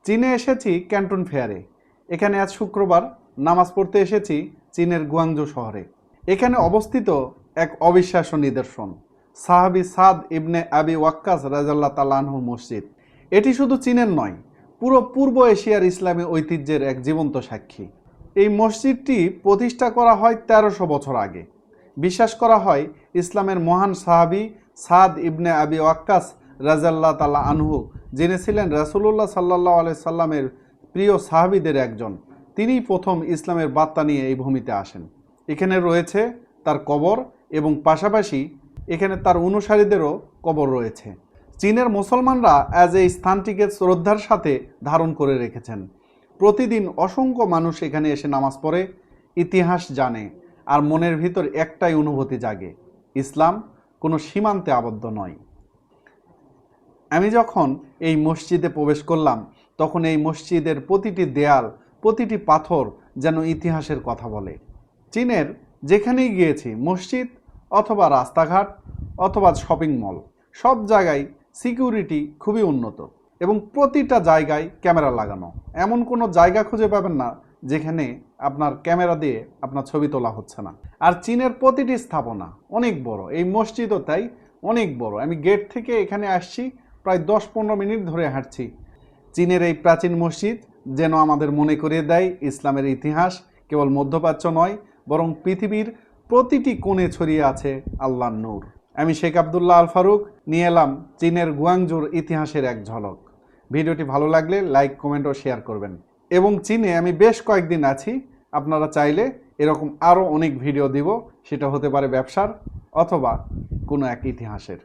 চীনে এসেছি ক্যান্টন ফেয়ারে। এখানে আজ শুক্রবার নামাজ পড়তে এসেছি চীনের গুয়াংজু শহরে। এখানে অবস্থিত এক অবিশ্বাস্য নিদর্শন সাহাবী সাদ ইবনে আবি ওয়াক্কাস রাদিয়াল্লাহু তাআলা আনহু মসজিদ। এটি শুধু চীনের নয়, পুরো পূর্ব এশিয়ার ইসলামী ঐতিহ্যের এক জীবন্ত সাক্ষী। এই মসজিদটি প্রতিষ্ঠা করা হয় 1300 বছর আগে। বিশ্বাস করা হয় ইসলামের মহান সাহাবী সাদ ইবনে আবি ওয়াক্কাস রাদিয়াল্লাহু তাআলা আনহু, যিনি ছিলেন রাসূলুল্লাহ সাল্লাল্লাহু আলাইহি সাল্লামের প্রিয় সাহাবীদের একজন, তিনিই প্রথম ইসলামের বার্তা নিয়ে এই ভূমিতে আসেন। এখানে রয়েছে তার কবর এবং পাশাপাশি এখানে তার অনুসারীদেরও কবর রয়েছে। চীনের মুসলমানরা আজ এই স্থানটিকে শ্রদ্ধার সাথে ধারণ করে রেখেছেন। প্রতিদিন অসংখ্য মানুষ এখানে এসে নামাজ পড়ে, ইতিহাস জানে, আর মনের ভিতর একটাই অনুভূতি জাগে, ইসলাম কোনো সীমান্তে আবদ্ধ নয়। আমি যখন এই মসজিদে প্রবেশ করলাম তখন এই মসজিদের প্রতিটি দেয়াল, প্রতিটি পাথর যেন ইতিহাসের কথা বলে। চীনের যেখানেই গিয়েছি, মসজিদ অথবা রাস্তাঘাট অথবা শপিং মল, সব জায়গায় সিকিউরিটি খুবই উন্নত এবং প্রতিটা জায়গায় ক্যামেরা লাগানো। এমন কোনো জায়গা খুঁজে পাবেন না যেখানে আপনার ক্যামেরা দিয়ে আপনার ছবি তোলা হচ্ছে না। আর চীনের প্রতিটি স্থাপনা অনেক বড়, এই মসজিদও তাই অনেক বড়। আমি গেট থেকে এখানে আসছি, প্রায় 10-15 মিনিট ধরে হাঁটছি। চীনের এই প্রাচীন মসজিদ যেন আমাদের মনে করিয়ে দেয় ইসলামের ইতিহাস কেবল মধ্যপ্রাচ্য নয়, বরং পৃথিবীর প্রতিটি কোণে ছড়িয়ে আছে আল্লাহর নূর। আমি শেখ আব্দুল্লাহ আল ফারুক নিয়ে এলাম চীনের গুয়াংজুর ইতিহাসের এক ঝলক। ভিডিওটি ভালো লাগলে লাইক, কমেন্ট ও শেয়ার করবেন। এবং চীনে আমি বেশ কয়েকদিন আছি, আপনারা চাইলে এরকম আরও অনেক ভিডিও দিব, সেটা হতে পারে ব্যবসার অথবা কোনো এক ইতিহাসের।